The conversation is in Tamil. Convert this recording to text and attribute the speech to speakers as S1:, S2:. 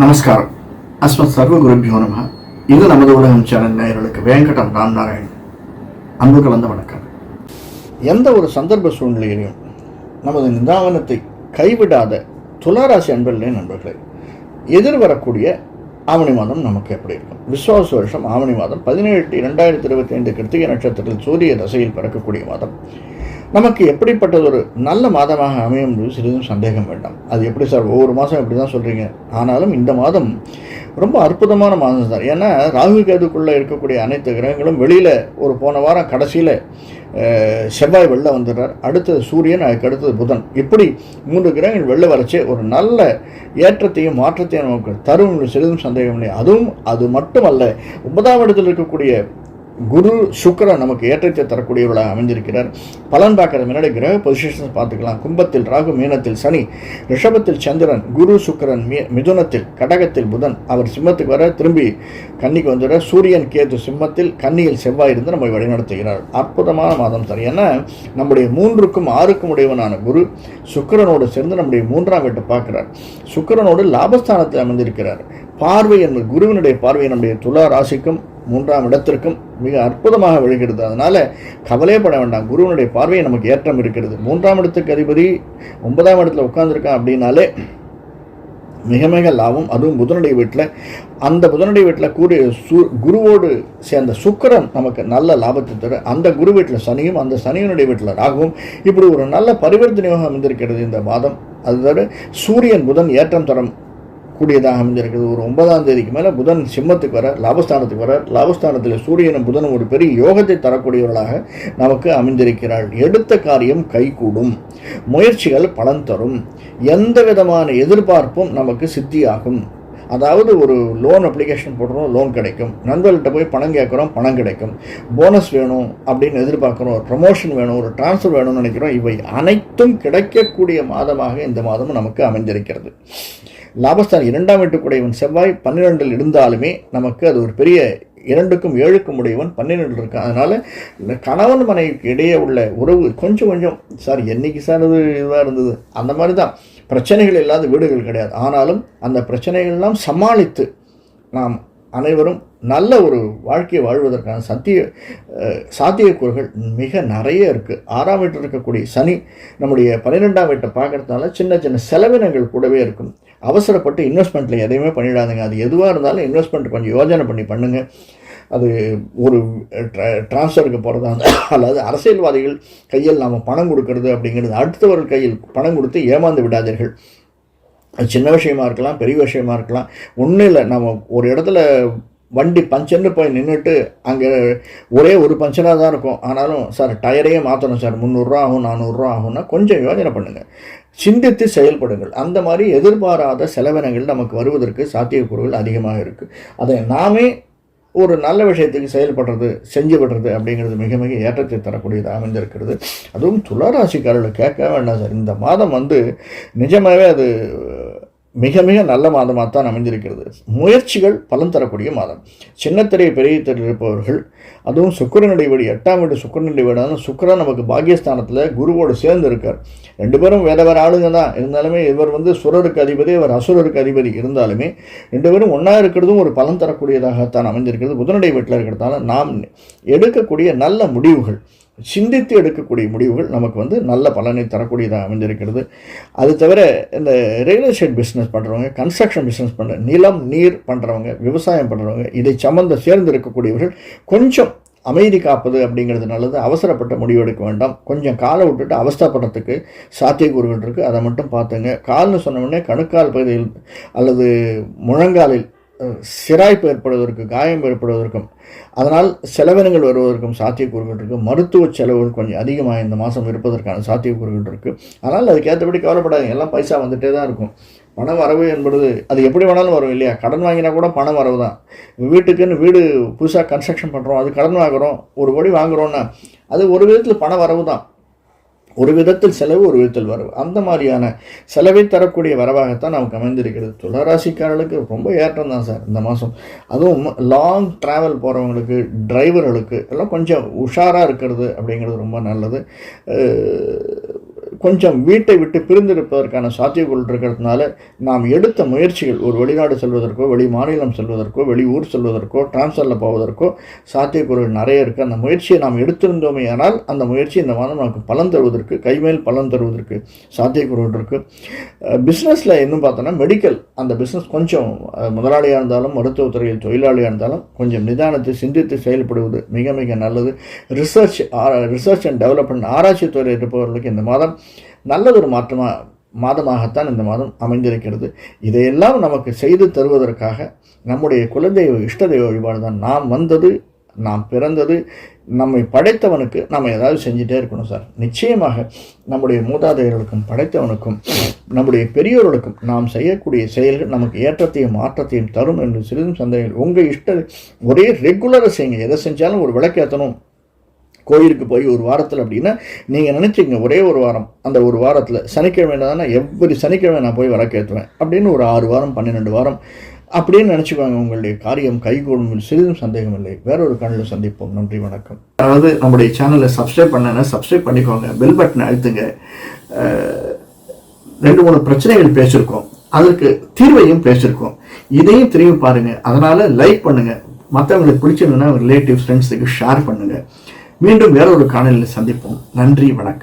S1: நமஸ்காரம். அஸ்மத் சர்வ குருபியோ நம. இது நமது உலகம் சேனல் நேயர்களுக்கு வேங்கடம் ராம் நாராயண் அன்பு கலந்த வணக்கம். எந்த ஒரு சந்தர்ப்ப சூழ்நிலையிலையும் நமது நிதானத்தை கைவிடாத துளாராசி அன்பர்களே நண்பர்களே, எதிர்வரக்கூடிய ஆவணி மாதம் நமக்கு எப்படி இருக்கும்? விஸ்வாச வருஷம் ஆவணி மாதம் 17/8/2025 கிருத்திகை நட்சத்திரத்தில் சூரிய தசையில் பிறக்கக்கூடிய மாதம் நமக்கு எப்படிப்பட்டதொரு நல்ல மாதமாக அமையும் என்பது சிறிதும் சந்தேகம் வேண்டாம். அது எப்படி சார், ஒவ்வொரு மாதம் எப்படி தான் சொல்கிறீங்க? ஆனாலும் இந்த மாதம் ரொம்ப அற்புதமான மாதம் சார். ஏன்னா ராகு கேதுக்குள்ளே இருக்கக்கூடிய அனைத்து கிரகங்களும் வெளியில் ஒரு போன வாரம் கடைசியில் செவ்வாய் வெளில வந்துடுறார், அடுத்தது சூரியன், அதுக்கு அடுத்தது புதன், இப்படி 3 கிரகங்கள் வெளில வரைச்சே ஒரு நல்ல ஏற்றத்தையும் மாற்றத்தையும் நமக்கு தரும் சிறிதும் சந்தேகம் இல்லை. அது மட்டுமல்ல, 9ஆம் இடத்தில் இருக்கக்கூடிய குரு சுக்கிரன் நமக்கு ஏற்றத்தை தரக்கூடியவர்களாக அமைந்திருக்கிறார். பலன் பார்க்கறது முன்னாடி கிரக பொசிஷன்ஸ் பார்த்துக்கலாம். கும்பத்தில் ராகு, மீனத்தில் சனி, ரிஷபத்தில் சந்திரன், குரு சுக்கிரன், மிதுனத்தில், கடகத்தில் புதன், அவர் சிம்மத்துக்கு வர திரும்பி கன்னிக்கு வந்துடுற, சூரியன் கேது சிம்மத்தில், கன்னியில் செவ்வாய் இருந்து நம்மை வழிநடத்துகிறார். அற்புதமான மாதம் சார். ஏன்னா நம்முடைய 3க்கும் 6க்கும் உடையவனான குரு சுக்கிரனோடு சேர்ந்து நம்முடைய 3ஆம் வீட்டை பார்க்கிறார். சுக்கிரனோடு லாபஸ்தானத்தில் அமைந்திருக்கிறார். பார்வை என்பது குருவினுடைய பார்வை நம்முடைய துலா ராசிக்கும் 3ஆம் இடத்திற்கும் மிக அற்புதமாக விழுகிறது. அதனால கவலைப்பட வேண்டாம். குருவனுடைய பார்வையை நமக்கு ஏற்றம் இருக்கிறது. 3ஆம் இடத்துக்கு அதிபதி 9ஆம் இடத்துல உட்கார்ந்துருக்கான் அப்படின்னாலே மிக மிக லாபம். அதுவும் புதனுடைய வீட்டில், அந்த புதனுடைய வீட்டில் குருவோடு சேர்ந்த சுக்கிரன் நமக்கு நல்ல லாபத்தை தர, அந்த குரு வீட்டில் சனியும், அந்த சனியனுடைய வீட்டில் ராகுவும், இப்படி ஒரு நல்ல பரிவர்த்தனையாக அமைந்திருக்கிறது இந்த மாதம். அதுதான் சூரியன் புதன் ஏற்றம் தரம் கூடியதாக அமைந்திருக்கிறது. ஒரு 9ஆம் தேதிக்கு மேலே புதன் சிம்மத்துக்கு வர, லாபஸ்தானத்துக்கு வர, லாபஸ்தானத்தில் சூரியனும் புதனும் ஒரு பெரிய யோகத்தை தரக்கூடியவர்களாக நமக்கு அமைந்திருக்கிறாள். எடுத்த காரியம் கைகூடும், முயற்சிகள் பலன் தரும், எந்த விதமான எதிர்பார்ப்பும் நமக்கு சித்தியாகும். அதாவது ஒரு லோன் அப்ளிகேஷன் போடுறோம், லோன் கிடைக்கும். நண்பர்கள்ட்ட போய் பணம் கேட்குறோம், பணம் கிடைக்கும். போனஸ் வேணும் அப்படின்னு எதிர்பார்க்குறோம், ஒரு ப்ரமோஷன் வேணும், ஒரு டிரான்ஸ்ஃபர் வேணும்னு நினைக்கிறோம். இவை அனைத்தும் கிடைக்கக்கூடிய மாதமாக இந்த மாதம் நமக்கு அமைந்திருக்கிறது. லாபஸ்தான் 2ஆம் வீட்டுக்குடையவன் செவ்வாய் 12இல் இருந்தாலுமே நமக்கு அது ஒரு பெரிய 2க்கும் 7க்கும் உடையவன் 12இல் இருக்கான். அதனால் கணவன் மனைவிக்கு இடையே உள்ள உறவு கொஞ்சம் சார், என்னைக்கு சார் அது இதுவாக இருந்தது, அந்த மாதிரி தான். பிரச்சனைகள் இல்லாத வீடுகள் கிடையாது. ஆனாலும் அந்த பிரச்சனைகள்லாம் சமாளித்து நாம் அனைவரும் நல்ல ஒரு வாழ்க்கையை வாழ்வதற்கான சாத்தியக்கூறுகள் மிக நிறைய இருக்குது. 6ஆம் வீட்டில் இருக்கக்கூடிய சனி நம்முடைய 12ஆம் வீட்டை பார்க்கறதுனால சின்ன சின்ன செலவினங்கள் கூடவே இருக்கும். அவசரப்பட்டு இன்வெஸ்ட்மெண்ட்டில் எதையுமே பண்ணிடாதுங்க. அது எதுவாக இருந்தாலும் இன்வெஸ்ட்மெண்ட் கொஞ்சம் யோஜனை பண்ணுங்கள். அது ஒரு டிரான்ஸ்ஃபருக்கு போகிறதா அல்லது அரசியல்வாதிகள் கையில் நாம் பணம் கொடுக்கறது அப்படிங்கிறது, அடுத்தவர்கள் கையில் பணம் கொடுத்து ஏமாந்து விடாதீர்கள். அது சின்ன விஷயமா இருக்கலாம், பெரிய விஷயமா இருக்கலாம். ஒன்றும் இல்லை, நம்ம ஒரு இடத்துல வண்டி பஞ்சர்னு போய் நின்றுட்டு அங்கே ஒரே ஒரு பஞ்சராக தான் இருக்கும். ஆனாலும் சார் டயரையே மாற்றணும் சார், 300 ரூபா ஆகும், 400 ரூபா ஆகும்னா கொஞ்சம் யோஜனை பண்ணுங்கள், சிந்தித்து செயல்படுங்கள். அந்த மாதிரி எதிர்பாராத செலவினங்கள் நமக்கு வருவதற்கு சாத்தியக்கூறுகள் அதிகமாக இருக்குது. அதை நாமே ஒரு நல்ல விஷயத்துக்கு செஞ்சு விடுறது அப்படிங்கிறது மிக மிக ஏற்றத்தை தரக்கூடியதாக அமைந்திருக்கிறது. அதுவும் துளாராசிக்காரர்கள் கேட்க வேண்டாம் சார். இந்த மாதம் நிஜமாகவே அது மிக மிக நல்ல மாதமாக தான் அமைந்திருக்கிறது. முயற்சிகள் பலன் தரக்கூடிய மாதம். சின்னத்திரை பெரிய திரை இருப்பவர்கள், அதுவும் சுக்கிரனுடைய வீடு 8ஆம் வீடு சுக்கிரனுடைய வீடான சுக்கிரன் நமக்கு பாக்கியஸ்தானத்தில் குருவோடு சேர்ந்து இருக்கார். 2 பேரும் வேற ஆளுங்க தான் இருந்தாலுமே, இவர் சுரருக்கு அதிபதி, இவர் அசுரருக்கு அதிபதி இருந்தாலுமே 2 பேரும் ஒன்றா இருக்கிறதும் ஒரு பலன் தரக்கூடியதாகத்தான் அமைந்திருக்கிறது. புதனுடைய வீட்டில் இருக்கிறதால நாம் எடுக்கக்கூடிய நல்ல முடிவுகள், சிந்தித்து எடுக்கக்கூடிய முடிவுகள் நமக்கு நல்ல பலனை தரக்கூடியதாக அமைந்திருக்கிறது. அது தவிர இந்த ரியல் எஸ்டேட் பிஸ்னஸ் பண்ணுறவங்க, கன்ஸ்ட்ரக்ஷன் பிஸ்னஸ் பண்ணுற, நிலம் நீர் பண்ணுறவங்க, விவசாயம் பண்ணுறவங்க, இதை சேர்ந்து இருக்கக்கூடியவர்கள் கொஞ்சம் அமைதி காப்பது அப்படிங்கிறது நல்லது. அவசரப்பட்ட முடிவு எடுக்க வேண்டாம். கொஞ்சம் காலை விட்டுட்டு அவஸ்தப்படுறதுக்கு சாத்தியக்கூறுகள் இருக்குது. அதை மட்டும் பார்த்துங்க. கால்னு சொன்னோடனே கணுக்கால் பகுதியில் அல்லது முழங்காலில் சிராய்ப்பு ஏற்படுவதற்கு, காயம் ஏற்படுவதற்கும், அதனால் செலவினங்கள் வருவதற்கும் சாத்தியக்கூறுகள் இருக்குது. மருத்துவ செலவுகள் கொஞ்சம் அதிகமாக இந்த மாதம் இருப்பதற்கான சாத்தியக்கூறுகள் இருக்குது. அதனால் அதுக்கேற்றபடி கவலைப்படாதீங்க. எல்லாம் பைசா வந்துகிட்டே தான் இருக்கும். பணம் வரவு என்பது அது எப்படி வேணாலும் வரும் இல்லையா? கடன் வாங்கினா கூட பணம் வரவு தான். வீட்டுக்குன்னு வீடு புதுசாக கன்ஸ்ட்ரக்ஷன் பண்ணுறோம், அது கடன் வாங்குகிறோம், ஒரு கோடி வாங்குகிறோன்னா அது ஒரு விதத்தில் பண வரவு தான். ஒரு விதத்தில் செலவு, ஒரு விதத்தில் வரவு, அந்த மாதிரியான செலவை தரக்கூடிய வரவாகத்தான் நமக்கு அமைந்திருக்கிறது. துளாராசிக்காரர்களுக்கு ரொம்ப ஏற்றம் தான் சார் இந்த மாதம். அதுவும் லாங் ட்ராவல் போகிறவங்களுக்கு, டிரைவர்களுக்கு எல்லாம் கொஞ்சம் உஷாராக இருக்கிறது அப்படிங்கிறது ரொம்ப நல்லது. கொஞ்சம் வீட்டை விட்டு பிரிந்திருப்பதற்கான சாத்தியக்கூறு இருக்கிறதுனால நாம் எடுத்த முயற்சிகள் ஒரு வெளிநாடு செல்வதற்கோ, வெளி மாநிலம் செல்வதற்கோ, வெளியூர் செல்வதற்கோ, டிரான்ஸ்ஃபரில் போவதற்கோ சாத்தியக்கூறுகள் நிறைய இருக்குது. அந்த முயற்சியை நாம் எடுத்திருந்தோமே ஆனால் அந்த முயற்சி இந்த மாதம் நமக்கு பலன் தருவதற்கு, கைமேல் பலன் தருவதற்கு சாத்தியக்கூறுகள் இருக்குது. பிஸ்னஸில் இன்னும் பார்த்தோன்னா மெடிக்கல், அந்த பிஸ்னஸ் கொஞ்சம் முதலாளியாக இருந்தாலும் மருத்துவத்துறையில் தொழிலாளியாக இருந்தாலும் கொஞ்சம் நிதானத்தை சிந்தித்து செயல்படுவது மிக மிக நல்லது. ரிசர்ச் அண்ட் டெவலப்மெண்ட் ஆராய்ச்சி துறையில் இருப்பவர்களுக்கு இந்த மாதம் நல்லதொரு மாதமாகத்தான் இந்த மாதம் அமைந்திருக்கிறது. இதையெல்லாம் நமக்கு செய்து தருவதற்காக நம்முடைய குலதெய்வ இஷ்ட தெய்வ வழிபாடு தான். நாம் வந்தது, நாம் பிறந்தது, நம்மை படைத்தவனுக்கு நாம் ஏதாவது செஞ்சுட்டே இருக்கணும் சார். நிச்சயமாக நம்முடைய மூதாதையர்களுக்கும் படைத்தவனுக்கும் நம்முடைய பெரியோர்களுக்கும் நாம் செய்யக்கூடிய செயல்கள் நமக்கு ஏற்றத்தையும் மாற்றத்தையும் தரும் என்று சிறிதும் சந்தேகம். உங்கள் ஒரே ரெகுலராக செய்யுங்க. எதை செஞ்சாலும் ஒரு விளக்கேற்றணும் கோயிலுக்கு போய் ஒரு வாரத்தில் அப்படின்னா நீங்கள் நினச்சிங்க ஒரே ஒரு வாரம், அந்த ஒரு வாரத்தில் சனிக்கிழமை தானே எவ்வளவு சனிக்கிழமை நான் போய் விளக்கேற்றுவேன் அப்படின்னு ஒரு 6 வாரம் 12 வாரம் அப்படின்னு நினச்சிக்குவாங்க. உங்களுடைய காரியம் கைகூடும், சிறிதும் சந்தேகம் இல்லை. வேறொரு காணொளியில் சந்திப்போம். நன்றி, வணக்கம். அதாவது நம்முடைய சேனலை சப்ஸ்கிரைப் பண்ணனா சப்ஸ்கிரைப் பண்ணிக்கோங்க, பெல் பட்டனை அழுத்துங்க. 2-3 பிரச்சனைகள் பேசியிருக்கோம், அதற்கு தீர்வையும் பேசியிருக்கோம். இதையும் திரும்பி பாருங்கள். அதனால் லைக் பண்ணுங்கள். மற்றவங்களுக்கு பிடிச்சிருந்ததுன்னா ரிலேட்டிவ்ஸ் ஃப்ரெண்ட்ஸுக்கு ஷேர் பண்ணுங்கள். மீண்டும் வேறொரு காணொளியில் சந்திப்போம். நன்றி, வணக்கம்.